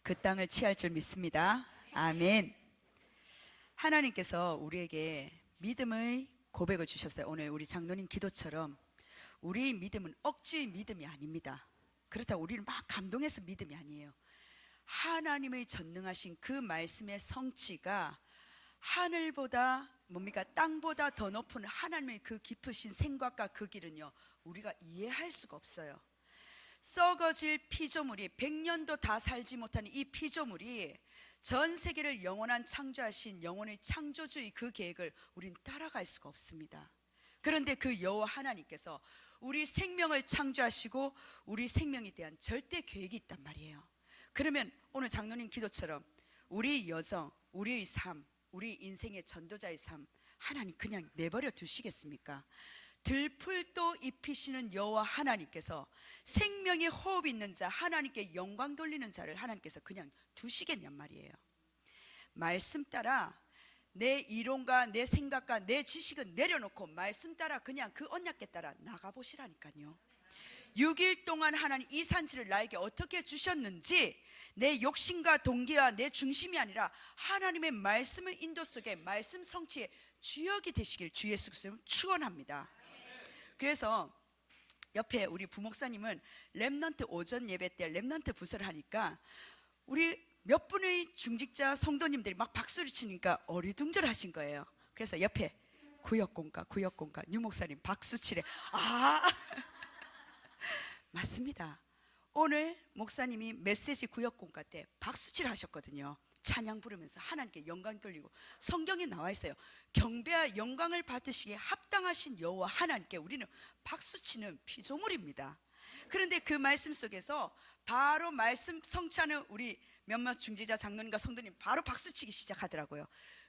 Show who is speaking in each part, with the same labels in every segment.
Speaker 1: 그 땅을 취할 줄 믿습니다. 아멘. 하나님께서 우리에게 믿음의 고백을 주셨어요. 오늘 우리 장로님 기도처럼 우리의 믿음은 억지의 믿음이 아닙니다. 그렇다고 우리를 막 감동해서 믿음이 아니에요. 하나님의 전능하신 그 말씀의 성취가 하늘보다 뭡니까? 땅보다 더 높은 하나님의 그 깊으신 생각과 그 길은요, 우리가 이해할 수가 없어요. 썩어질 피조물이 100년도 다 살지 못하는 이 피조물이 전 세계를 영원한 창조하신 영혼의 창조주의 그 계획을 우린 따라갈 수가 없습니다. 그런데 그 여호와 하나님께서 우리 생명을 창조하시고 우리 생명에 대한 절대 계획이 있단 말이에요. 그러면 오늘 장로님 기도처럼 우리의 여정, 우리의 삶, 우리 인생의 전도자의 삶 하나님 그냥 내버려 두시겠습니까? 들풀도 입히시는 여호와 하나님께서 생명의 호흡 있는 자, 하나님께 영광 돌리는 자를 하나님께서 그냥 두시겠냔 말이에요. 말씀 따라 내 이론과 내 생각과 내 지식은 내려놓고 말씀 따라 그냥 그 언약궤 따라 나가보시라니까요. 6일 동안 하나님 이 산지를 나에게 어떻게 주셨는지 내 욕심과 동기와 내 중심이 아니라 하나님의 말씀의 인도 속에 말씀 성취의 주역이 되시길 주 예수 그리스도로 축원합니다. 그래서 옆에 우리 부목사님은 렘넌트 오전 예배 때 렘넌트 부서를 하니까 우리 몇 분의 중직자 성도님들이 막 박수를 치니까 어리둥절하신 거예요. 그래서 옆에 구역공과 뉴 목사님 박수 치래. 맞습니다. 오늘 목사님이 메시지 구역공과 때 박수칠 하셨거든요. 찬양 부르면서 하나님께 영광 돌리고 성경에 나와 있어요. 경배와 영광을 받으시기에 합당하신 여호와 하나님께 우리는 박수치는 피조물입니다. 그런데 그 말씀 속에서 바로 말씀 성취하는 우리 몇몇 중지자 장로님과 성도님 바로 박수치기 시작하더라고요.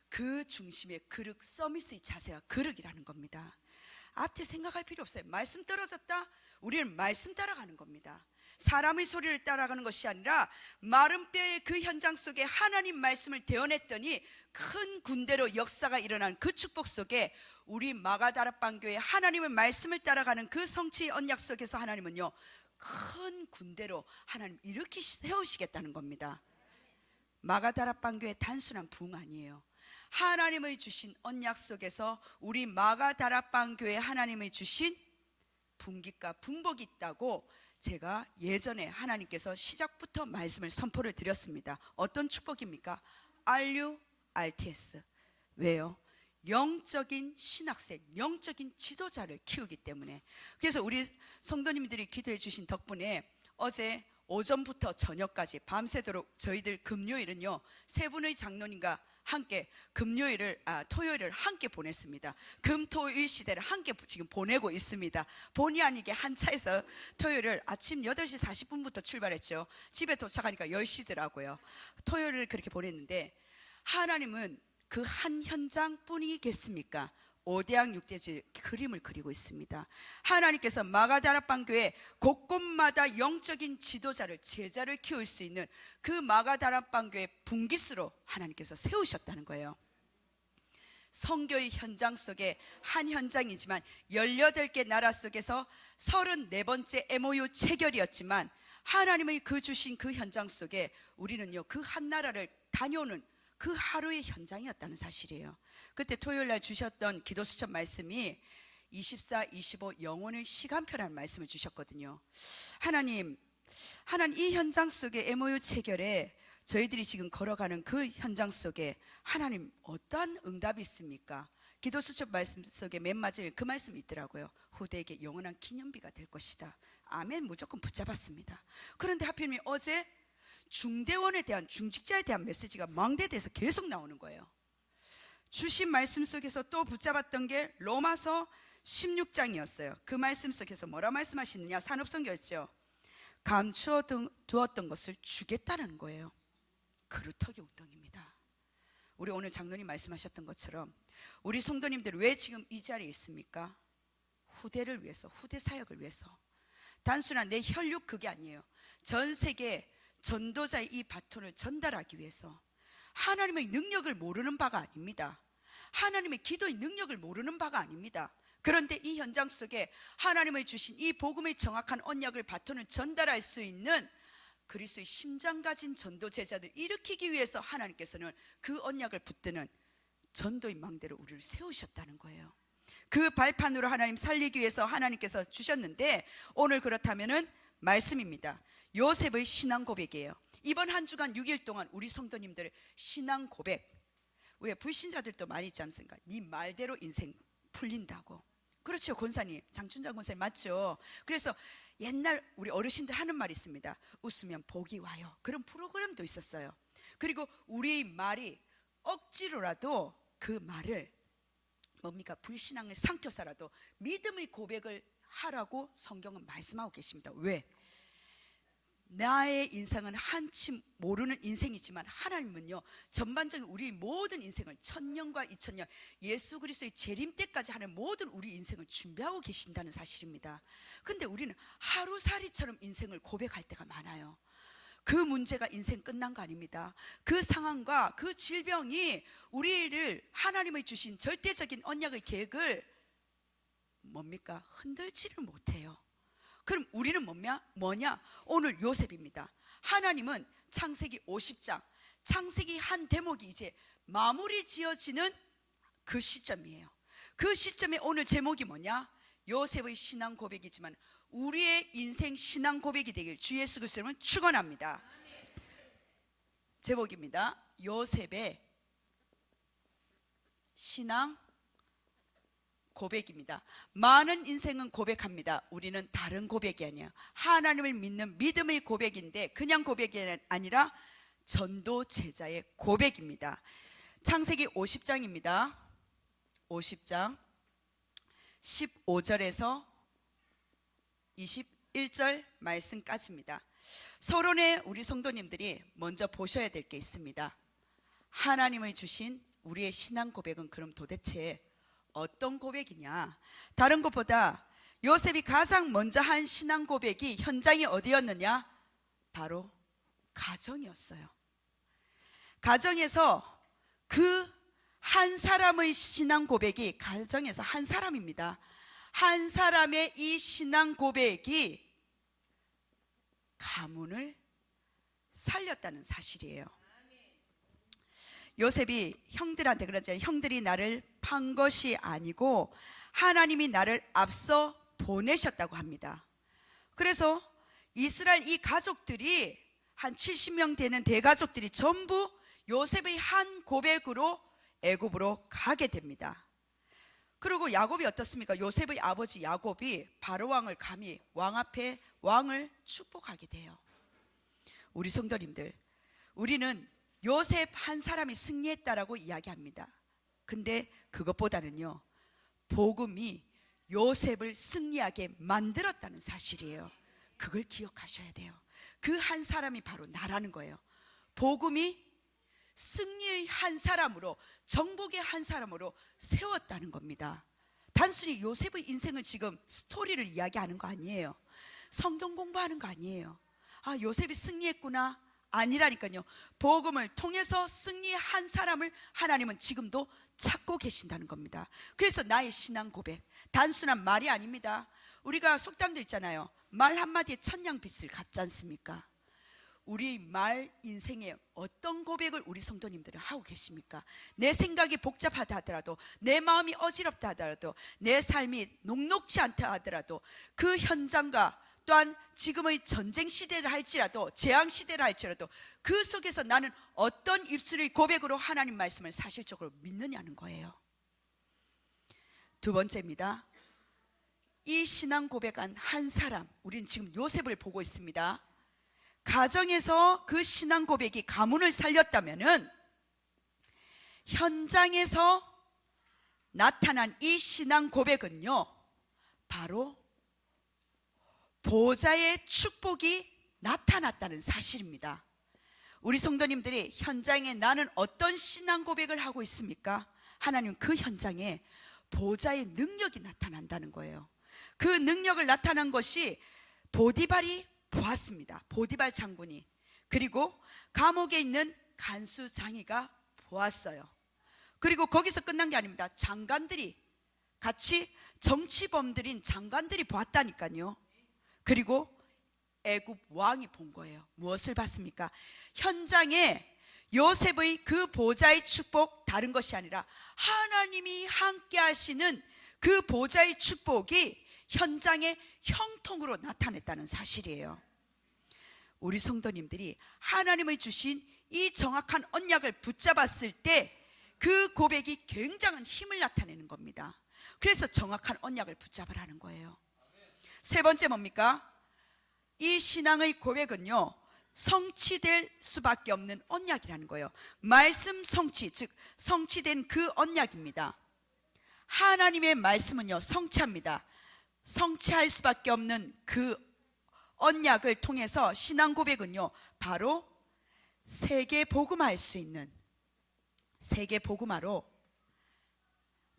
Speaker 1: 그 중심에 그릇 서밋의 자세와 그릇이라는 겁니다. 앞에 생각할 필요 없어요. 말씀 떨어졌다? 우리는 말씀 따라가는 겁니다. 사람의 소리를 따라가는 것이 아니라 마른 뼈의 그 현장 속에 하나님 말씀을 대언했더니 큰 군대로 역사가 일어난 그 축복 속에 우리 마가다락방교회 하나님의 말씀을 따라가는 그 성취의 언약 속에서 하나님은요 큰 군대로 하나님 일으키 세우시겠다는 겁니다. 마가다락방교회 단순한 부흥 아니에요. 하나님의 주신 언약 속에서 우리 마가다락방교회 하나님의 주신 분깃과 분복이 있다고 제가 예전에 하나님께서 시작부터 말씀을 선포를 드렸습니다. 어떤 축복입니까? RURTS. 왜요? 영적인 신학생, 영적인 지도자를 키우기 때문에. 그래서 우리 성도님들이 기도해 주신 덕분에 어제 오전부터 저녁까지 밤새도록 저희들 금요일은요 3분의 장로님과 함께 토요일을 함께 보냈습니다. 금토일 시대를 함께 지금 보내고 있습니다. 본의 아니게 한 차에서 토요일을 아침 8시 40분부터 출발했죠. 집에 도착하니까 10시더라고요. 토요일을 그렇게 보냈는데 하나님은 그 한 현장뿐이겠습니까? 5대양 6대지 그림을 그리고 있습니다. 하나님께서 마가다락방교회 곳곳마다 영적인 지도자를 제자를 키울 수 있는 그 마가다락방교회 분깃으로 하나님께서 세우셨다는 거예요. 선교의 현장 속에 한 현장이지만 18개 나라 속에서 34번째 MOU 체결이었지만 하나님의 그 주신 그 현장 속에 우리는요 그 한 나라를 다녀오는 그 하루의 현장이었다는 사실이에요. 그때 토요일날 주셨던 기도 수첩 말씀이 24, 25 영혼의 시간표라는 말씀을 주셨거든요. 하나님 이 현장 속에 MOU 체결에 저희들이 지금 걸어가는 그 현장 속에 하나님 어떠한 응답이 있습니까? 기도 수첩 말씀 속에 맨 마지막에 그 말씀이 있더라고요. 후대에게 영원한 기념비가 될 것이다. 아멘. 무조건 붙잡았습니다. 그런데 하필이면 어제 중대원에 대한 중직자에 대한 메시지가 망대돼서 계속 나오는 거예요. 주신 말씀 속에서 또 붙잡았던 게 로마서 16장이었어요. 그 말씀 속에서 뭐라 말씀하시느냐? 산업성경이었죠. 감추어 두었던 것을 주겠다는 거예요. 그루터기 웅덩입니다. 우리 오늘 장로님 말씀하셨던 것처럼 우리 성도님들 왜 지금 이 자리에 있습니까? 후대를 위해서, 후대 사역을 위해서. 단순한 내 혈육 그게 아니에요. 전 세계 전도자의 이 바톤을 전달하기 위해서. 하나님의 능력을 모르는 바가 아닙니다. 하나님의 기도의 능력을 모르는 바가 아닙니다. 그런데 이 현장 속에 하나님의 주신 이 복음의 정확한 언약을 바톤을 전달할 수 있는 그리스도의 심장 가진 전도 제자들 일으키기 위해서 하나님께서는 그 언약을 붙드는 전도의 망대로 우리를 세우셨다는 거예요. 그 발판으로 하나님 살리기 위해서 하나님께서 주셨는데, 오늘 그렇다면은 말씀입니다. 요셉의 신앙 고백이에요. 이번 한 주간 6일 동안 우리 성도님들의 신앙 고백, 왜 불신자들도 많이 있지 않습니까? 네 말대로 인생 풀린다고. 그렇죠, 권사님, 장춘장 권사님 맞죠? 그래서 옛날 우리 어르신들 하는 말이 있습니다. 웃으면 복이 와요. 그런 프로그램도 있었어요. 그리고 우리의 말이 억지로라도 그 말을 뭡니까? 불신앙을 삼켜서라도 믿음의 고백을 하라고 성경은 말씀하고 계십니다. 왜? 나의 인생은 한치 모르는 인생이지만 하나님은요, 전반적인 우리 모든 인생을 1000년과 2000년 예수 그리스도의 재림 때까지 하는 모든 우리 인생을 준비하고 계신다는 사실입니다. 근데 우리는 하루살이처럼 인생을 고백할 때가 많아요. 그 문제가 인생 끝난 거 아닙니다. 그 상황과 그 질병이 우리를 하나님의 주신 절대적인 언약의 계획을 뭡니까? 흔들지를 못해요. 그럼 우리는 뭐냐? 오늘 요셉입니다. 하나님은 창세기 50장, 창세기 한 대목이 이제 마무리 지어지는 그 시점이에요. 그 시점에 오늘 제목이 뭐냐? 요셉의 신앙 고백이지만 우리의 인생 신앙 고백이 되길 주 예수 그리스도는 축원합니다. 제목입니다. 요셉의 신앙 고백입니다. 많은 인생은 고백합니다. 우리는 다른 고백이 아니야. 하나님을 믿는 믿음의 고백인데 그냥 고백이 아니라 전도 제자의 고백입니다. 창세기 50장입니다. 50장 15절에서 21절 말씀까지입니다. 서론에 우리 성도님들이 먼저 보셔야 될 게 있습니다. 하나님의 주신 우리의 신앙 고백은 그럼 도대체 어떤 고백이냐? 다른 것보다 요셉이 가장 먼저 한 신앙 고백이 현장이 어디였느냐? 바로 가정이었어요. 가정에서 그 한 사람의 신앙 고백이, 가정에서 한 사람입니다. 한 사람의 이 신앙 고백이 가문을 살렸다는 사실이에요. 요셉이 형들한테 그러잖아요. 형들이 나를 판 것이 아니고 하나님이 나를 앞서 보내셨다고 합니다. 그래서 이스라엘 이 가족들이 한 70명 되는 대가족들이 전부 요셉의 한 고백으로 애굽으로 가게 됩니다. 그리고 야곱이 어떻습니까? 요셉의 아버지 야곱이 바로왕을 감히 왕 앞에 왕을 축복하게 돼요. 우리 성도님들, 우리는 요셉 한 사람이 승리했다라고 이야기합니다. 근데 그것보다는요, 복음이 요셉을 승리하게 만들었다는 사실이에요. 그걸 기억하셔야 돼요. 그 한 사람이 바로 나라는 거예요. 복음이 승리의 한 사람으로, 정복의 한 사람으로 세웠다는 겁니다. 단순히 요셉의 인생을 지금 스토리를 이야기하는 거 아니에요. 성경 공부하는 거 아니에요. 아, 요셉이 승리했구나, 아니라니까요. 복음을 통해서 승리한 사람을 하나님은 지금도 찾고 계신다는 겁니다. 그래서 나의 신앙 고백, 단순한 말이 아닙니다. 우리가 속담도 있잖아요. 말 한마디에 천냥빚을 갚지 않습니까? 우리 말 인생에 어떤 고백을 우리 성도님들은 하고 계십니까? 내 생각이 복잡하다 하더라도, 내 마음이 어지럽다 하더라도, 내 삶이 녹록지 않다 하더라도, 그 현장과 또한 지금의 전쟁 시대를 할지라도, 재앙 시대를 할지라도 그 속에서 나는 어떤 입술의 고백으로 하나님 말씀을 사실적으로 믿느냐는 거예요. 두 번째입니다. 이 신앙 고백한 한 사람, 우리는 지금 요셉을 보고 있습니다. 가정에서 그 신앙 고백이 가문을 살렸다면은 현장에서 나타난 이 신앙 고백은요, 바로 보좌의 축복이 나타났다는 사실입니다. 우리 성도님들이 현장에 나는 어떤 신앙 고백을 하고 있습니까? 하나님 그 현장에 보좌의 능력이 나타난다는 거예요. 그 능력을 나타난 것이 보디발이 보았습니다. 보디발 장군이, 그리고 감옥에 있는 간수장이가 보았어요. 그리고 거기서 끝난 게 아닙니다. 장관들이, 같이 정치범들인 장관들이 보았다니까요. 그리고 애굽 왕이 본 거예요. 무엇을 봤습니까? 현장에 요셉의 그 보좌의 축복, 다른 것이 아니라 하나님이 함께 하시는 그 보좌의 축복이 현장의 형통으로 나타냈다는 사실이에요. 우리 성도님들이 하나님의 주신 이 정확한 언약을 붙잡았을 때 그 고백이 굉장한 힘을 나타내는 겁니다. 그래서 정확한 언약을 붙잡으라는 거예요. 세 번째 뭡니까? 이 신앙의 고백은요, 성취될 수밖에 없는 언약이라는 거예요. 말씀 성취, 즉 성취된 그 언약입니다. 하나님의 말씀은요, 성취합니다. 성취할 수밖에 없는 그 언약을 통해서 신앙 고백은요, 바로 세계 복음화할 수 있는, 세계 복음화로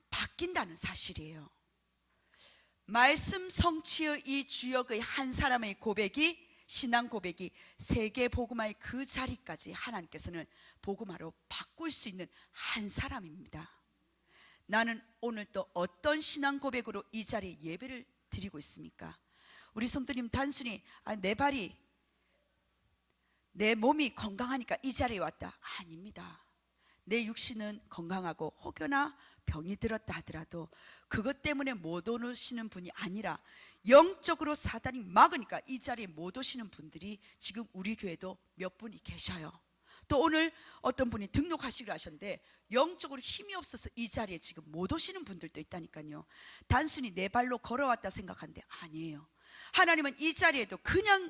Speaker 1: 바뀐다는 사실이에요. 말씀 성취의 이 주역의 한 사람의 고백이, 신앙 고백이 세계 복음화의 그 자리까지 하나님께서는 복음화로 바꿀 수 있는 한 사람입니다. 나는 오늘 또 어떤 신앙 고백으로 이 자리에 예배를 드리고 있습니까? 우리 성도님, 단순히 내 몸이 건강하니까 이 자리에 왔다, 아닙니다. 내 육신은 건강하고 혹여나 병이 들었다 하더라도 그것 때문에 못 오시는 분이 아니라 영적으로 사단이 막으니까 이 자리에 못 오시는 분들이 지금 우리 교회도 몇 분이 계셔요. 또 오늘 어떤 분이 등록하시기로 하셨는데 영적으로 힘이 없어서 이 자리에 지금 못 오시는 분들도 있다니까요. 단순히 내 발로 걸어왔다 생각하는데 아니에요. 하나님은 이 자리에도 그냥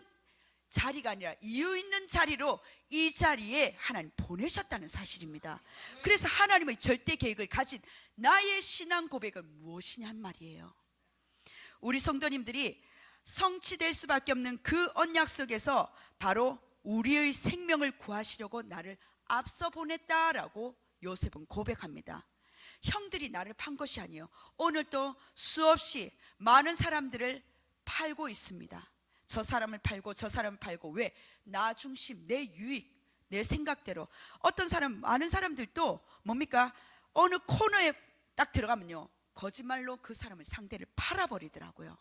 Speaker 1: 자리가 아니라 이유 있는 자리로 이 자리에 하나님 보내셨다는 사실입니다. 그래서 하나님의 절대 계획을 가진 나의 신앙 고백은 무엇이냔 말이에요. 우리 성도님들이 성취될 수밖에 없는 그 언약 속에서 바로 우리의 생명을 구하시려고 나를 앞서 보냈다라고 요셉은 고백합니다. 형들이 나를 판 것이 아니에요. 오늘도 수없이 많은 사람들을 팔고 있습니다. 저 사람을 팔고 저 사람을 팔고. 왜? 나 중심, 내 유익, 내 생각대로. 어떤 사람, 많은 사람들도 뭡니까? 어느 코너에 딱 들어가면요, 거짓말로 그 사람을, 상대를 팔아버리더라고요.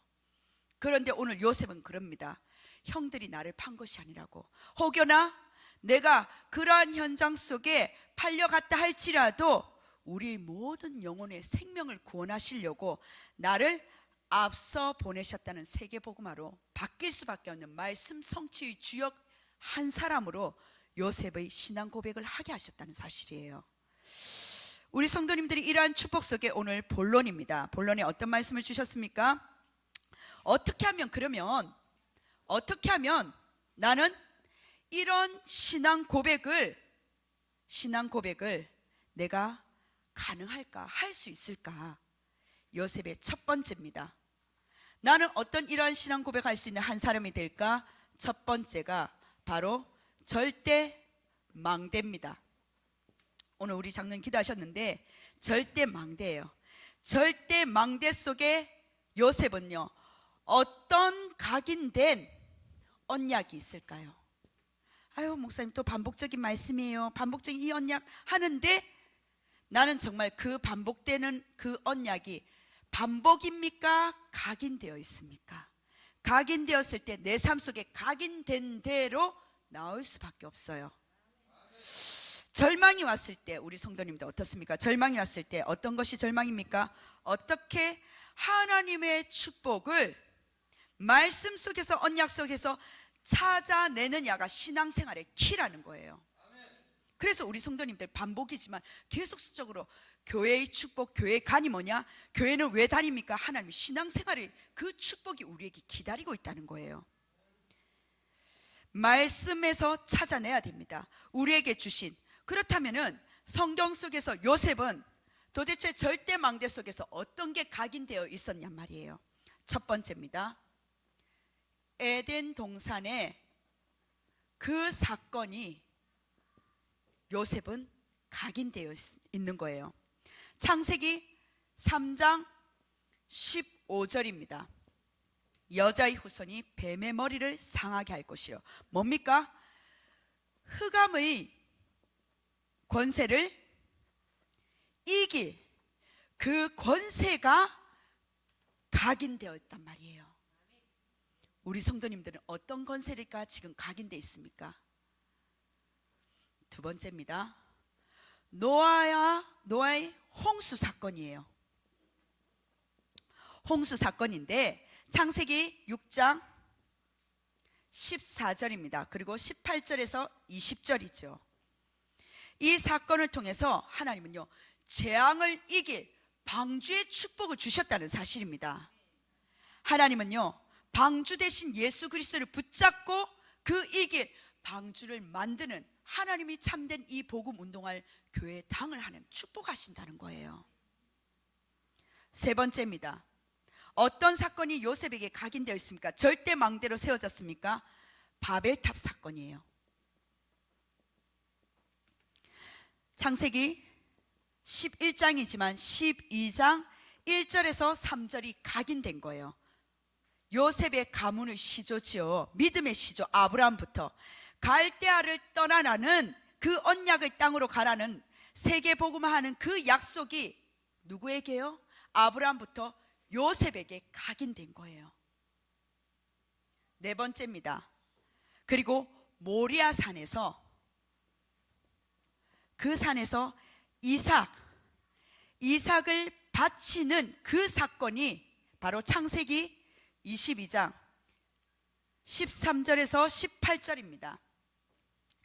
Speaker 1: 그런데 오늘 요셉은 그럽니다. 형들이 나를 판 것이 아니라고. 혹여나 내가 그러한 현장 속에 팔려갔다 할지라도 우리 모든 영혼의 생명을 구원하시려고 나를 앞서 보내셨다는 세계복음화로 바뀔 수밖에 없는 말씀 성취의 주역 한 사람으로 요셉의 신앙 고백을 하게 하셨다는 사실이에요. 우리 성도님들이 이러한 축복 속에 오늘 본론입니다. 본론에 어떤 말씀을 주셨습니까? 어떻게 하면 나는 이런 신앙 고백을 내가 가능할까, 할 수 있을까? 요셉의 첫 번째입니다. 나는 어떤 이러한 신앙 고백할 수 있는 한 사람이 될까? 첫 번째가 바로 절대 망대입니다. 오늘 우리 장로님 기도하셨는데 절대 망대예요. 절대 망대 속에 요셉은요, 어떤 각인된 언약이 있을까요? 아유, 목사님 또 반복적인 말씀이에요. 반복적인 이 언약 하는데 나는 정말 그 반복되는 그 언약이 반복입니까? 각인되어 있습니까? 각인되었을 때 내 삶 속에 각인된 대로 나올 수밖에 없어요. 절망이 왔을 때 우리 성도님들 어떻습니까? 절망이 왔을 때 어떤 것이 절망입니까? 어떻게 하나님의 축복을 말씀 속에서, 언약 속에서 찾아내느냐가 신앙생활의 키라는 거예요. 그래서 우리 성도님들 반복이지만 계속적으로 교회의 축복, 교회 간이 뭐냐? 교회는 왜 다닙니까? 하나님의 신앙생활의 그 축복이 우리에게 기다리고 있다는 거예요. 말씀에서 찾아내야 됩니다. 우리에게 주신. 그렇다면은 성경 속에서 요셉은 도대체 절대 망대 속에서 어떤 게 각인되어 있었냔 말이에요. 첫 번째입니다. 에덴 동산의 그 사건이 요셉은 각인되어 있는 거예요. 창세기 3장 15절입니다. 여자의 후손이 뱀의 머리를 상하게 할 것이요. 뭡니까? 흑암의 권세를 이길 그 권세가 각인되어 있단 말이에요. 우리 성도님들은 어떤 건설일까 지금 각인되어 있습니까? 두 번째입니다. 노아의 홍수 사건이에요. 홍수 사건인데 창세기 6장 14절입니다. 그리고 18절에서 20절이죠. 이 사건을 통해서 하나님은요, 재앙을 이길 방주의 축복을 주셨다는 사실입니다. 하나님은요, 방주 대신 예수 그리스도를 붙잡고 그 이길 방주를 만드는 하나님이 참된 이 복음 운동할 교회 당을 하나님 축복하신다는 거예요. 세 번째입니다. 어떤 사건이 요셉에게 각인되어 있습니까? 절대 망대로 세워졌습니까? 바벨탑 사건이에요. 창세기 11장이지만 12장 1절에서 3절이 각인된 거예요. 요셉의 가문의 시조지요. 믿음의 시조 아브라함부터 갈대아를 떠나라는 그 언약의 땅으로 가라는 세계 복음화하는 그 약속이 누구에게요? 아브라함부터 요셉에게 각인된 거예요. 네 번째입니다. 그리고 모리아 산에서, 그 산에서 이삭을 바치는 그 사건이 바로 창세기 22장 13절에서 18절입니다.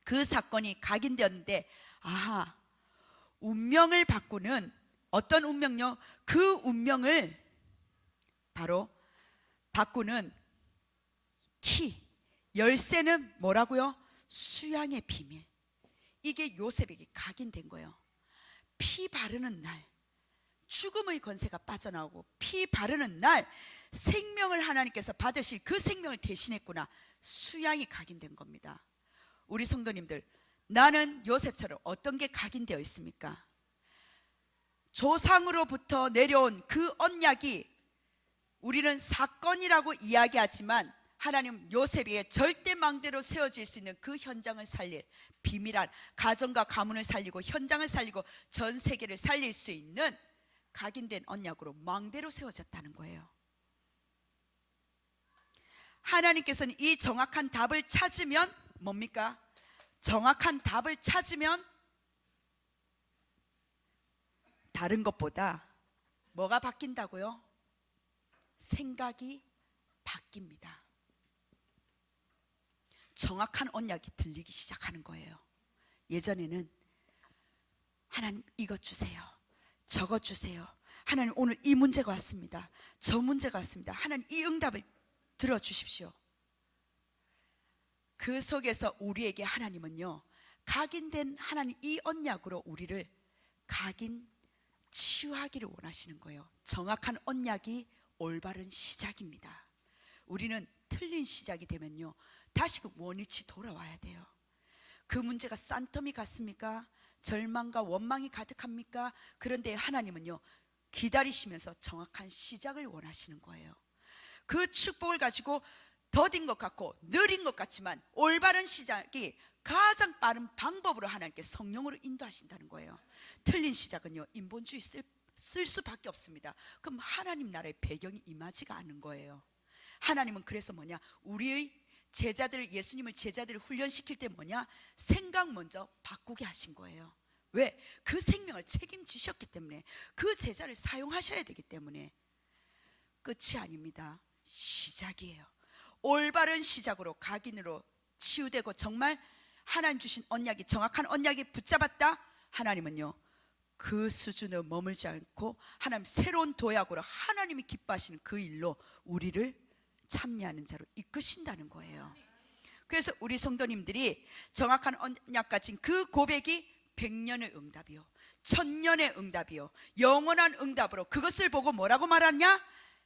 Speaker 1: 그 사건이 각인되었는데, 아하, 운명을 바꾸는 어떤 운명요? 그 운명을 바로 바꾸는 키, 열쇠는 뭐라고요? 수양의 비밀. 이게 요셉에게 각인된 거예요. 피 바르는 날, 죽음의 권세가 빠져나오고 피 바르는 날 생명을 하나님께서 받으실 그 생명을 대신했구나. 수양이 각인된 겁니다. 우리 성도님들, 나는 요셉처럼 어떤 게 각인되어 있습니까? 조상으로부터 내려온 그 언약이 우리는 사건이라고 이야기하지만 하나님 요셉에게 절대 망대로 세워질 수 있는 그 현장을 살릴 비밀한 가정과 가문을 살리고 현장을 살리고 전 세계를 살릴 수 있는 각인된 언약으로 망대로 세워졌다는 거예요. 하나님께서는 이 정확한 답을 찾으면 뭡니까? 정확한 답을 찾으면 다른 것보다 뭐가 바뀐다고요? 생각이 바뀝니다. 정확한 언약이 들리기 시작하는 거예요. 예전에는 하나님 이것 주세요, 저것 주세요, 하나님 오늘 이 문제가 왔습니다, 저 문제가 왔습니다, 하나님 이 응답을 들어주십시오. 그 속에서 우리에게 하나님은요, 각인된 하나님 이 언약으로 우리를 각인 치유하기를 원하시는 거예요. 정확한 언약이 올바른 시작입니다. 우리는 틀린 시작이 되면요, 다시 그 원위치 돌아와야 돼요. 그 문제가 산더미 같습니까? 절망과 원망이 가득합니까? 그런데 하나님은요, 기다리시면서 정확한 시작을 원하시는 거예요. 그 축복을 가지고 더딘 것 같고 느린 것 같지만 올바른 시작이 가장 빠른 방법으로 하나님께 성령으로 인도하신다는 거예요. 틀린 시작은요, 인본주의 쓸 수밖에 없습니다. 그럼 하나님 나라의 배경이 임하지가 않는 거예요. 하나님은 그래서 뭐냐, 우리의 제자들, 예수님을 제자들을 훈련시킬 때 뭐냐, 생각 먼저 바꾸게 하신 거예요. 왜? 그 생명을 책임지셨기 때문에, 그 제자를 사용하셔야 되기 때문에. 끝이 아닙니다. 시작이에요. 올바른 시작으로 각인으로 치유되고 정말 하나님 주신 언약이 정확한 언약이 붙잡았다. 하나님은요, 그 수준에 머물지 않고 하나님 새로운 도약으로 하나님이 기뻐하시는 그 일로 우리를 참여하는 자로 이끄신다는 거예요. 그래서 우리 성도님들이 정확한 언약 가진 그 고백이 100년의 응답이요, 1000년의 응답이요, 영원한 응답으로 그것을 보고 뭐라고 말하냐?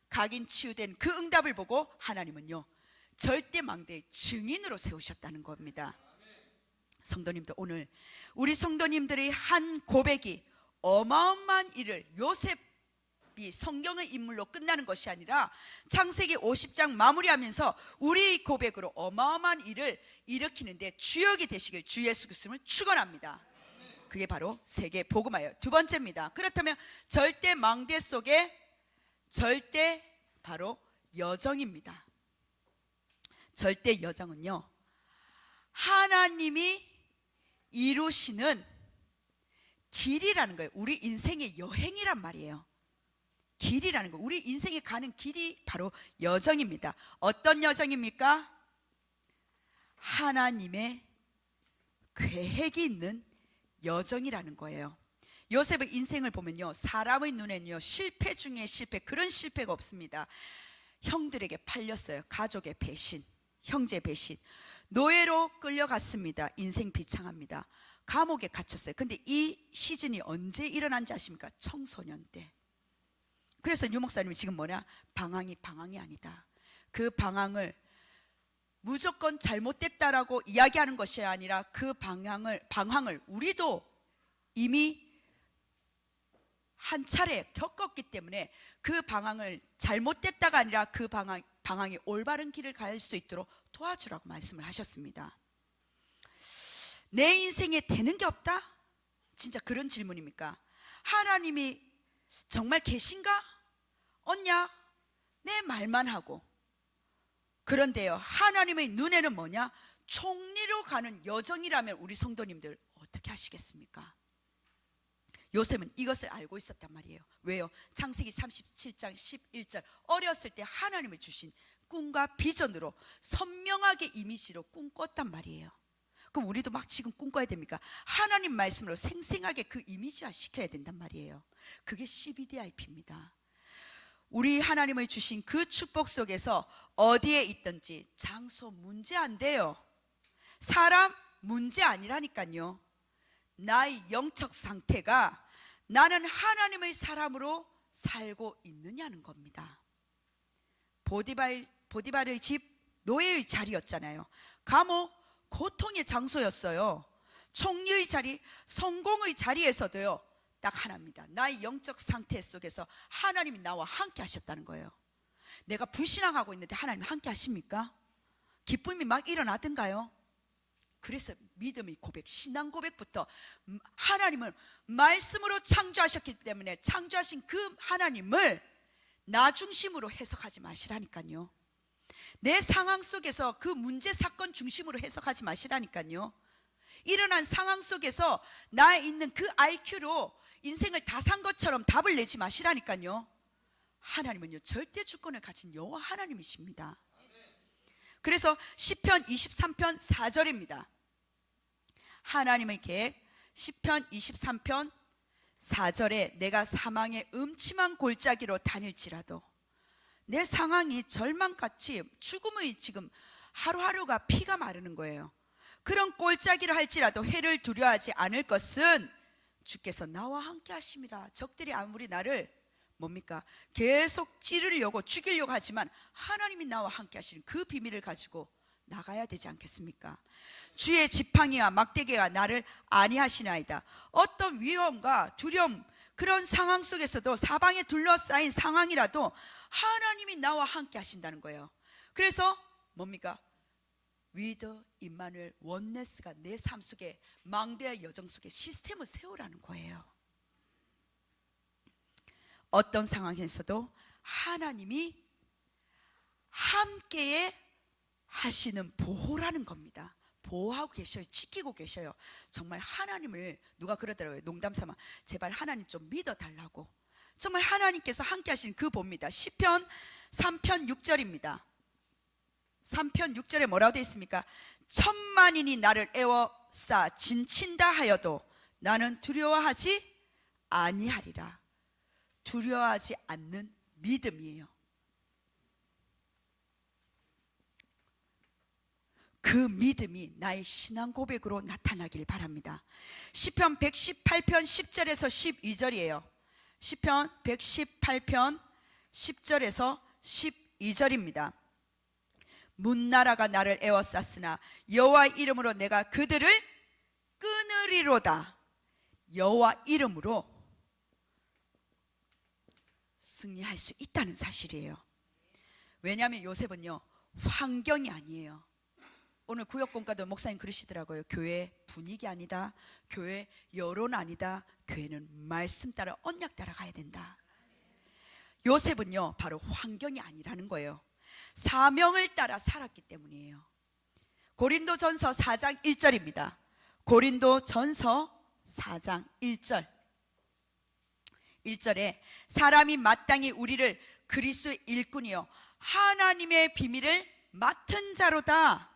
Speaker 1: 각인 치유된 그 응답을 보고 하나님은요, 절대 망대의 증인으로 세우셨다는 겁니다. 성도님들, 오늘 우리 성도님들의 한 고백이 어마어마한 일을, 요셉이 성경의 인물로 끝나는 것이 아니라 창세기 50장 마무리하면서 우리의 고백으로 어마어마한 일을 일으키는데 주역이 되시길 주 예수 그리스도를 축원합니다. 그게 바로 세계 복음화예요. 두 번째입니다. 그렇다면 절대 망대 속에 절대 바로 여정입니다. 절대 여정은요, 하나님이 이루시는 길이라는 거예요. 우리 인생의 여행이란 말이에요. 길이라는 거, 우리 인생에 가는 길이 바로 여정입니다. 어떤 여정입니까? 하나님의 계획이 있는 여정이라는 거예요. 요셉의 인생을 보면요, 사람의 눈에는요 실패 중에 실패, 그런 실패가 없습니다. 형들에게 팔렸어요. 가족의 배신, 형제 배신, 노예로 끌려갔습니다. 인생 비창합니다. 감옥에 갇혔어요. 근데 이 시즌이 언제 일어난지 아십니까? 청소년 때. 그래서 유 목사님이 지금 뭐냐? 방황이 아니다. 그 방황을 무조건 잘못됐다라고 이야기하는 것이 아니라 그 방황을 우리도 이미 한 차례 겪었기 때문에 그 방황을 잘못됐다가 아니라 그 방황이 올바른 길을 갈 수 있도록 도와주라고 말씀을 하셨습니다. 내 인생에 되는 게 없다? 진짜 그런 질문입니까? 하나님이 정말 계신가? 없냐? 내 말만 하고. 그런데요, 하나님의 눈에는 뭐냐? 총리로 가는 여정이라면 우리 성도님들 어떻게 하시겠습니까? 요셉은 이것을 알고 있었단 말이에요. 왜요? 창세기 37장 11절, 어렸을 때 하나님을 주신 꿈과 비전으로 선명하게 이미지로 꿈꿨단 말이에요. 그럼 우리도 막 지금 꿈꿔야 됩니까? 하나님 말씀으로 생생하게 그 이미지화 시켜야 된단 말이에요. 그게 CBDIP입니다. 우리 하나님의 주신 그 축복 속에서 어디에 있든지 장소 문제 안 돼요. 사람 문제 아니라니까요. 나의 영적 상태가 나는 하나님의 사람으로 살고 있느냐는 겁니다. 보디발의 집 노예의 자리였잖아요. 감옥 고통의 장소였어요. 총리의 자리, 성공의 자리에서도요, 딱 하나입니다. 나의 영적 상태 속에서 하나님이 나와 함께 하셨다는 거예요. 내가 불신앙하고 있는데 하나님 함께 하십니까? 기쁨이 막 일어나던가요? 그래서 믿음의 고백, 신앙 고백부터 하나님은 말씀으로 창조하셨기 때문에 창조하신 그 하나님을 나 중심으로 해석하지 마시라니까요. 내 상황 속에서 그 문제 사건 중심으로 해석하지 마시라니까요. 일어난 상황 속에서 나에 있는 그 IQ로 인생을 다 산 것처럼 답을 내지 마시라니까요. 하나님은요, 절대 주권을 가진 여호와 하나님이십니다. 그래서 시편 23편 4절입니다. 하나님의 계획, 시편 23편 4절에 내가 사망의 음침한 골짜기로 다닐지라도, 내 상황이 절망같이 죽음의 지금 하루하루가 피가 마르는 거예요. 그런 골짜기를 할지라도 해를 두려워하지 않을 것은 주께서 나와 함께 하심이라. 적들이 아무리 나를 뭡니까? 계속 찌르려고 죽이려고 하지만 하나님이 나와 함께 하시는 그 비밀을 가지고 나가야 되지 않겠습니까? 주의 지팡이와 막대기가 나를 안위하시나이다. 어떤 위험과 두려움, 그런 상황 속에서도 사방에 둘러싸인 상황이라도 하나님이 나와 함께 하신다는 거예요. 그래서 뭡니까? 위드 임마누엘 원네스가 내 삶 속에, 망대의 여정 속에 시스템을 세우라는 거예요. 어떤 상황에서도 하나님이 함께 하시는 보호라는 겁니다. 보호하고 계셔요. 지키고 계셔요. 정말 하나님을, 누가 그러더라고요. 농담삼아, 제발 하나님 좀 믿어달라고. 정말 하나님께서 함께 하시는 그 보입니다. 시편 3편 6절입니다. 3편 6절에 뭐라고 되어 있습니까? 천만인이 나를 에워싸 진친다 하여도 나는 두려워하지 아니하리라. 두려워하지 않는 믿음이에요. 그 믿음이 나의 신앙 고백으로 나타나길 바랍니다. 시편 118편 10절에서 12절이에요. 시편 118편 10절에서 12절입니다. 문나라가 나를 에워쌌으나 여호와 이름으로 내가 그들을 끊으리로다. 여호와 이름으로 승리할 수 있다는 사실이에요. 왜냐하면 요셉은요, 환경이 아니에요. 오늘 구역공과도 목사님 그러시더라고요. 교회 분위기 아니다, 교회 여론 아니다, 교회는 말씀 따라 언약 따라 가야 된다. 요셉은요, 바로 환경이 아니라는 거예요. 사명을 따라 살았기 때문이에요. 고린도전서 4장 1절입니다. 고린도전서 4장 1절. 1절에 사람이 마땅히 우리를 그리스도의 일꾼이요 하나님의 비밀을 맡은 자로다.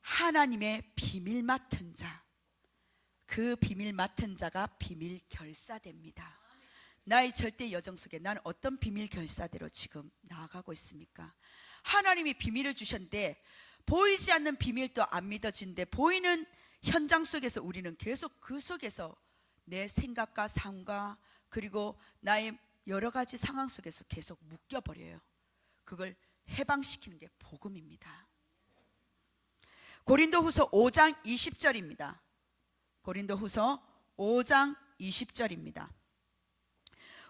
Speaker 1: 하나님의 비밀 맡은 자. 그 비밀 맡은 자가 비밀 결사대입니다. 나의 절대 여정 속에 나는 어떤 비밀 결사대로 지금 나아가고 있습니까? 하나님이 비밀을 주셨는데 보이지 않는 비밀도 안 믿어지는데 보이는 현장 속에서 우리는 계속 그 속에서 내 생각과 삶과 그리고 나의 여러 가지 상황 속에서 계속 묶여버려요. 그걸 해방시키는 게 복음입니다. 고린도후서 5장 20절입니다. 고린도후서 5장 20절입니다.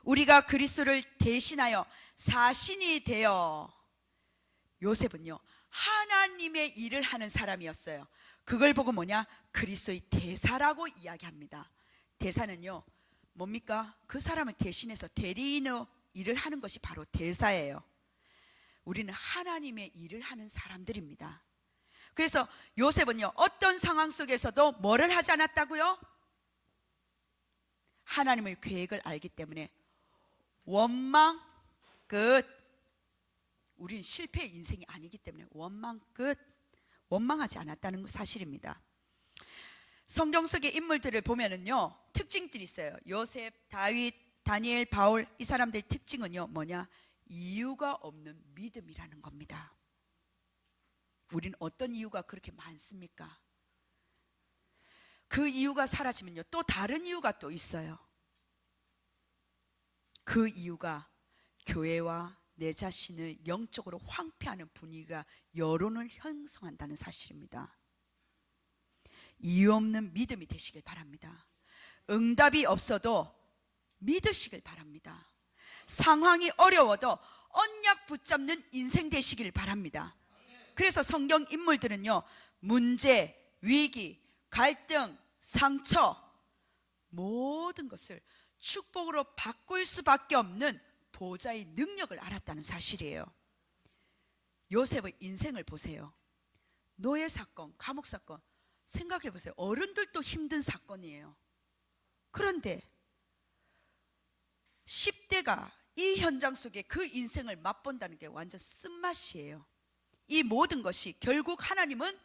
Speaker 1: 우리가 그리스도를 대신하여 사신이 되어, 요셉은요 하나님의 일을 하는 사람이었어요. 그걸 보고 뭐냐? 그리스도의 대사라고 이야기합니다. 대사는요 뭡니까? 그 사람을 대신해서 대리인의 일을 하는 것이 바로 대사예요. 우리는 하나님의 일을 하는 사람들입니다. 그래서 요셉은요 어떤 상황 속에서도 뭐를 하지 않았다고요? 하나님의 계획을 알기 때문에 원망 끝. 우리는 실패의 인생이 아니기 때문에 원망 끝. 원망하지 않았다는 사실입니다. 성경 속의 인물들을 보면은요 특징들이 있어요. 요셉, 다윗, 다니엘, 바울, 이 사람들의 특징은요 뭐냐? 이유가 없는 믿음이라는 겁니다. 우리는 어떤 이유가 그렇게 많습니까? 그 이유가 사라지면요 또 다른 이유가 또 있어요. 그 이유가 교회와 내 자신을 영적으로 황폐하는 분위기가 여론을 형성한다는 사실입니다. 이유 없는 믿음이 되시길 바랍니다. 응답이 없어도 믿으시길 바랍니다. 상황이 어려워도 언약 붙잡는 인생 되시길 바랍니다. 그래서 성경 인물들은요 문제, 위기, 갈등, 상처 모든 것을 축복으로 바꿀 수밖에 없는 보좌의 능력을 알았다는 사실이에요. 요셉의 인생을 보세요. 노예 사건, 감옥 사건 생각해 보세요. 어른들도 힘든 사건이에요. 그런데 10대가 이 현장 속에 그 인생을 맛본다는 게 완전 쓴맛이에요. 이 모든 것이 결국 하나님은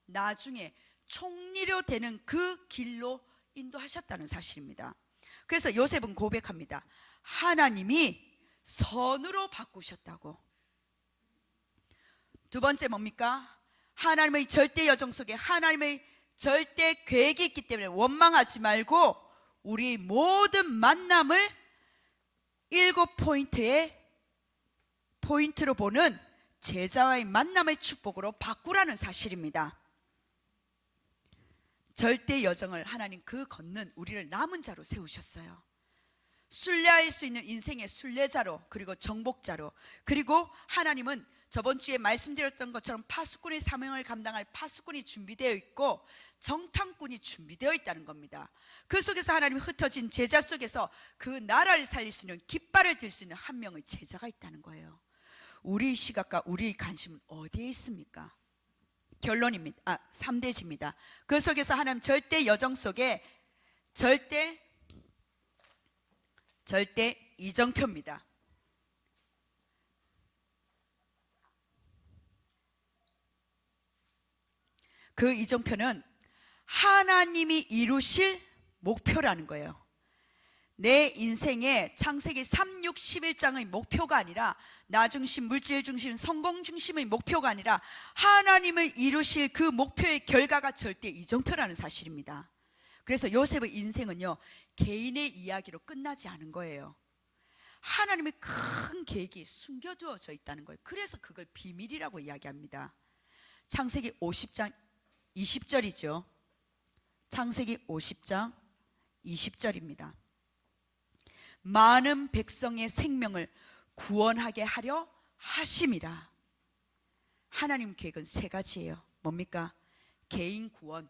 Speaker 1: 나중에 총리로 되는 그 길로 인도하셨다는 사실입니다. 그래서 요셉은 고백합니다. 하나님이 선으로 바꾸셨다고. 두 번째 뭡니까? 하나님의 절대 여정 속에 하나님의 절대 계획이 있기 때문에 원망하지 말고 우리 모든 만남을 7포인트의 포인트로 보는 제자와의 만남의 축복으로 바꾸라는 사실입니다. 절대 여정을 하나님 그 걷는 우리를 남은 자로 세우셨어요. 순례할 수 있는 인생의 순례자로, 그리고 정복자로, 그리고 하나님은 저번 주에 말씀드렸던 것처럼 파수꾼의 사명을 감당할 파수꾼이 준비되어 있고 정탐꾼이 준비되어 있다는 겁니다. 그 속에서 하나님이 흩어진 제자 속에서 그 나라를 살릴 수 있는 깃발을 들 수 있는 한 명의 제자가 있다는 거예요. 우리의 시각과 우리의 관심은 어디에 있습니까? 결론입니다. 3대지입니다. 그 속에서 하나님 절대 여정 속에 절대 이정표입니다. 그 이정표는 하나님이 이루실 목표라는 거예요. 내 인생의 창세기 3, 6, 11장의 목표가 아니라 나 중심, 물질 중심, 성공 중심의 목표가 아니라 하나님을 이루실 그 목표의 결과가 절대 이정표라는 사실입니다. 그래서 요셉의 인생은요 개인의 이야기로 끝나지 않은 거예요. 하나님의 큰 계획이 숨겨두어져 있다는 거예요. 그래서 그걸 비밀이라고 이야기합니다. 창세기 50장 20절이죠. 창세기 50장 20절입니다. 많은 백성의 생명을 구원하게 하려 하심이라. 하나님 계획은 세 가지예요. 뭡니까? 개인 구원.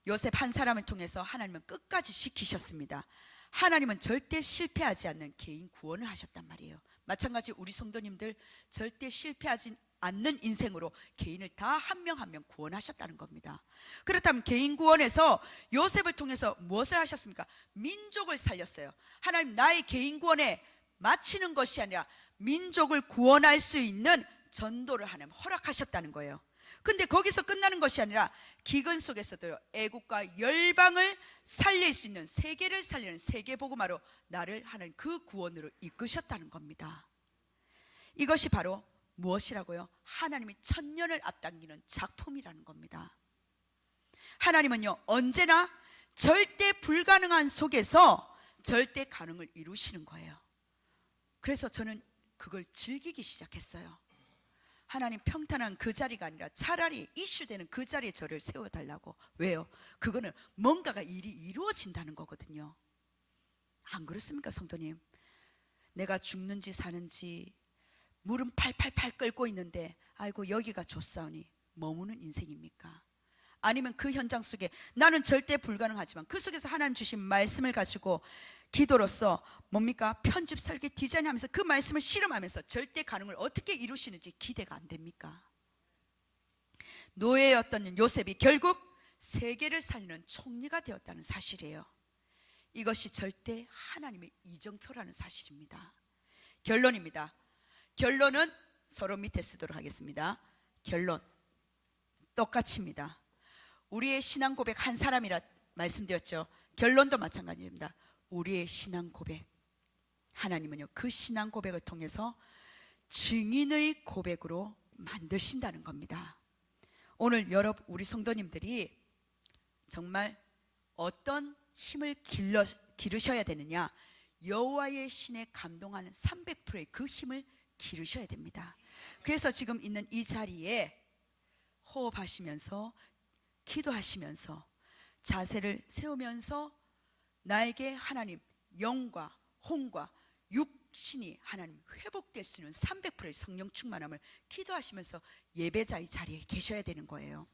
Speaker 1: 요셉 한 사람을 통해서 하나님은 끝까지 지키셨습니다. 하나님은 절대 실패하지 않는 개인 구원을 하셨단 말이에요. 마찬가지 우리 성도님들 절대 실패하지 않는 인생으로 개인을 다 한 명 한 명 구원하셨다는 겁니다. 그렇다면 개인 구원에서 요셉을 통해서 무엇을 하셨습니까? 민족을 살렸어요. 하나님, 나의 개인 구원에 마치는 것이 아니라 민족을 구원할 수 있는 전도를 하나님 허락하셨다는 거예요. 근데 거기서 끝나는 것이 아니라 기근 속에서도 애국과 열방을 살릴 수 있는, 세계를 살리는 세계복음화로 나를 하는 그 구원으로 이끄셨다는 겁니다. 이것이 바로 무엇이라고요? 하나님이 천년을 앞당기는 작품이라는 겁니다. 하나님은요, 언제나 절대 불가능한 속에서 절대 가능을 이루시는 거예요. 그래서 저는 그걸 즐기기 시작했어요. 하나님, 평탄한 그 자리가 아니라 차라리 이슈되는 그 자리에 저를 세워달라고. 왜요? 그거는 뭔가가 일이 이루어진다는 거거든요. 안 그렇습니까, 성도님? 내가 죽는지 사는지 물은 팔팔팔 끓고 있는데 아이고 여기가 좋사오니 머무는 인생입니까? 아니면 그 현장 속에 나는 절대 불가능하지만 그 속에서 하나님 주신 말씀을 가지고 기도로서 뭡니까? 편집, 설계, 디자인하면서 그 말씀을 실험하면서 절대 가능을 어떻게 이루시는지 기대가 안 됩니까? 노예였던 요셉이 결국 세계를 살리는 총리가 되었다는 사실이에요. 이것이 절대 하나님의 이정표라는 사실입니다. 결론입니다. 결론은 서로 밑에 쓰도록 하겠습니다. 결론 똑같습니다. 우리의 신앙 고백 한 사람이라 말씀드렸죠. 결론도 마찬가지입니다. 우리의 신앙 고백, 하나님은요 그 신앙 고백을 통해서 증인의 고백으로 만드신다는 겁니다. 오늘 여러분, 우리 성도님들이 정말 어떤 힘을 기르셔야 되느냐? 여호와의 신에 감동하는 300%의 그 힘을 기르셔야 됩니다. 그래서 지금 있는 이 자리에 호흡하시면서 기도하시면서 자세를 세우면서 나에게 하나님 영과 혼과 육신이 하나님 회복될 수 있는 300%의 성령 충만함을 기도하시면서 예배자의 자리에 계셔야 되는 거예요.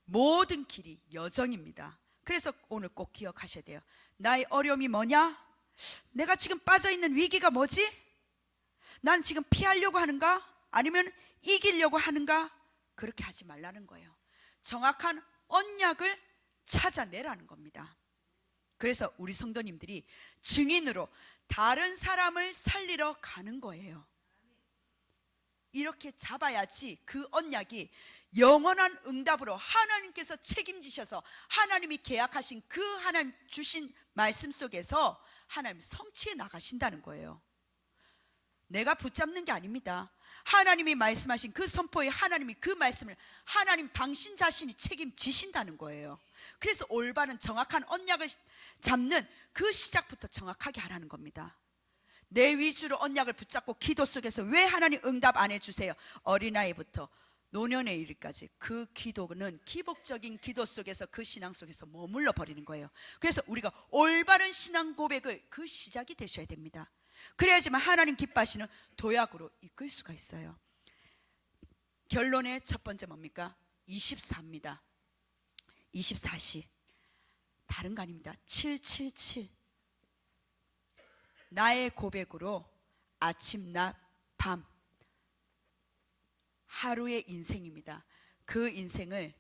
Speaker 1: 모든 길이 여정입니다. 그래서 오늘 꼭 기억하셔야 돼요. 나의 어려움이 뭐냐? 내가 지금 빠져있는 위기가 뭐지? 난 지금 피하려고 하는가? 아니면 이기려고 하는가? 그렇게 하지 말라는 거예요. 정확한 언약을 찾아내라는 겁니다. 그래서 우리 성도님들이 증인으로 다른 사람을 살리러 가는 거예요. 이렇게 잡아야지 그 언약이 영원한 응답으로 하나님께서 책임지셔서 하나님이 계약하신 그 하나님 주신 말씀 속에서 하나님 성취해 나가신다는 거예요. 내가 붙잡는 게 아닙니다. 하나님이 말씀하신 그 선포에 하나님이 그 말씀을 하나님 당신 자신이 책임지신다는 거예요. 그래서 올바른 정확한 언약을 잡는 그 시작부터 정확하게 하라는 겁니다. 내 위주로 언약을 붙잡고 기도 속에서 왜 하나님 응답 안 해주세요? 어린아이부터 노년에 이르기까지 그 기도는 기복적인 기도 속에서 그 신앙 속에서 머물러 버리는 거예요. 그래서 우리가 올바른 신앙 고백을 그 시작이 되셔야 됩니다. 그래야지만 하나님 기뻐하시는 도약으로 이끌 수가 있어요. 결론의 첫 번째 뭡니까? 24입니다. 24시 다른 거 아닙니다. 777 나의 고백으로 아침, 낮, 밤 하루의 인생입니다. 그 인생을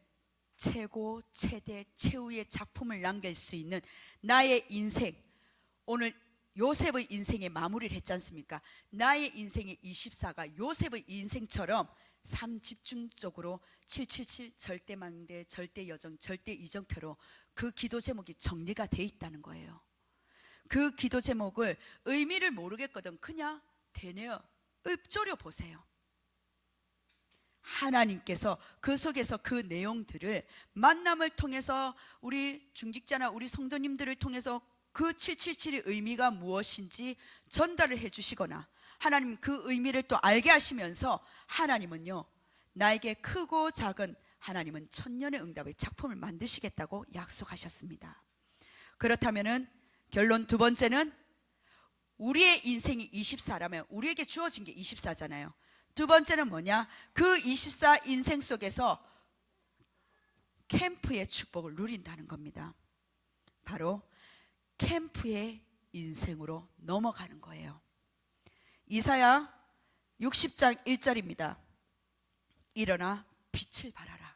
Speaker 1: 최고, 최대, 최후의 작품을 남길 수 있는 나의 인생. 오늘 요셉의 인생에 마무리를 했지 않습니까? 나의 인생의 24가 요셉의 인생처럼 삶 집중적으로 777 절대망대, 절대여정, 절대이정표로 그 기도 제목이 정리가 돼 있다는 거예요. 그 기도 제목을 의미를 모르겠거든 그냥 되뇌어 읊조려 보세요. 하나님께서 그 속에서 그 내용들을 만남을 통해서 우리 중직자나 우리 성도님들을 통해서 그 777의 의미가 무엇인지 전달을 해주시거나 하나님 그 의미를 또 알게 하시면서 하나님은요 나에게 크고 작은 하나님은 천년의 응답의 작품을 만드시겠다고 약속하셨습니다. 그렇다면은 결론 두 번째는 우리의 인생이 24라면 우리에게 주어진 게 24잖아요. 두 번째는 뭐냐? 그 24 인생 속에서 캠프의 축복을 누린다는 겁니다. 바로 캠프의 인생으로 넘어가는 거예요. 이사야 60장 1절입니다. 일어나 빛을 발하라.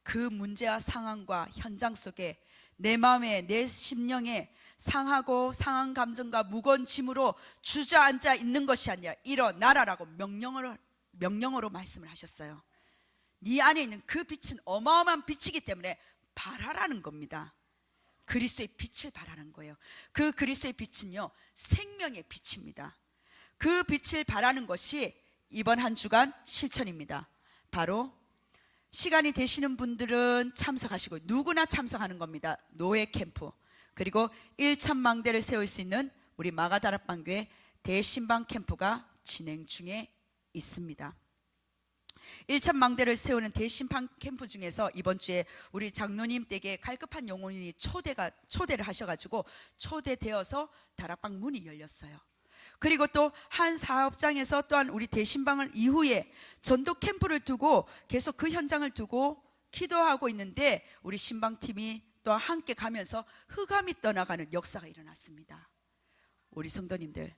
Speaker 1: 그 문제와 상황과 현장 속에 내 마음에 내 심령에 상하고 상한 감정과 무거운 짐으로 주저앉아 있는 것이 아니라 일어나라라고 명령어로 말씀을 하셨어요. 네 안에 있는 그 빛은 어마어마한 빛이기 때문에 발하라는 겁니다. 그리스도의 빛을 발하는 거예요. 그 그리스도의 빛은요, 생명의 빛입니다. 그 빛을 발하는 것이 이번 한 주간 실천입니다. 바로 시간이 되시는 분들은 참석하시고, 누구나 참석하는 겁니다. 노예 캠프, 그리고 1,000망대를 세울 수 있는 우리 마가다락방교회 대신방 캠프가 진행 중에 있습니다. 1,000망대를 세우는 대신방 캠프 중에서 이번 주에 우리 장로님 댁에 갈급한 영혼이 초대를 하셔가지고 초대되어서 다락방 문이 열렸어요. 그리고 또 한 사업장에서 또한 우리 대신방을 이후에 전도 캠프를 두고 계속 그 현장을 두고 기도하고 있는데, 우리 신방팀이 또 함께 가면서 흑암이 떠나가는 역사가 일어났습니다. 우리 성도님들,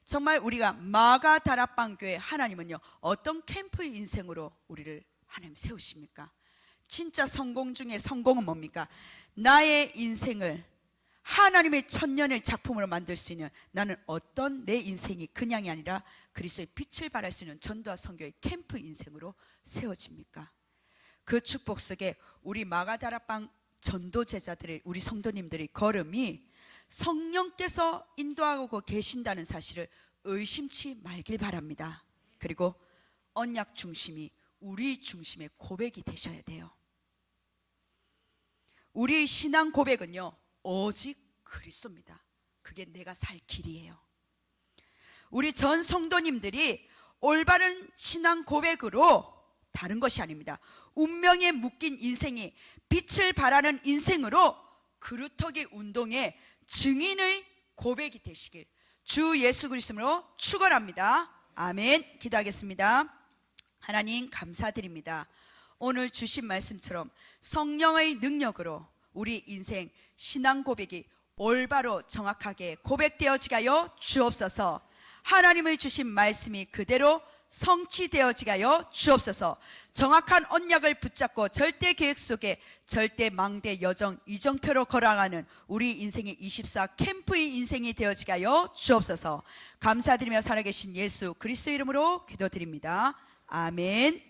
Speaker 1: 정말 우리가 마가 다락방교회, 하나님은요 어떤 캠프의 인생으로 우리를 하나님 세우십니까? 진짜 성공 중에 성공은 뭡니까? 나의 인생을 하나님의 천년의 작품으로 만들 수 있는, 나는 어떤 내 인생이 그냥이 아니라 그리스도의 빛을 발할 수 있는 전도와 선교의 캠프 인생으로 세워집니까? 그 축복 속에 우리 마가다락방 전도 제자들의, 우리 성도님들의 걸음이 성령께서 인도하고 계신다는 사실을 의심치 말길 바랍니다. 그리고 언약 중심이 우리 중심의 고백이 되셔야 돼요. 우리의 신앙 고백은요 오직 그리스도입니다. 그게 내가 살 길이에요. 우리 전 성도님들이 올바른 신앙 고백으로, 다른 것이 아닙니다, 운명에 묶인 인생이 빛을 발하는 인생으로 그루터기 운동의 증인의 고백이 되시길 주 예수 그리스도로 축원합니다. 아멘. 기도하겠습니다. 하나님 감사드립니다. 오늘 주신 말씀처럼 성령의 능력으로 우리 인생 신앙 고백이 올바로 정확하게 고백되어지게 하여 주옵소서. 하나님의 주신 말씀이 그대로 성취되어지게 하여 주옵소서. 정확한 언약을 붙잡고 절대 계획 속에 절대 망대 여정 이정표로 걸어가는 우리 인생의 24 캠프의 인생이 되어지게 하여 주옵소서. 감사드리며 살아계신 예수 그리스도 이름으로 기도드립니다. 아멘.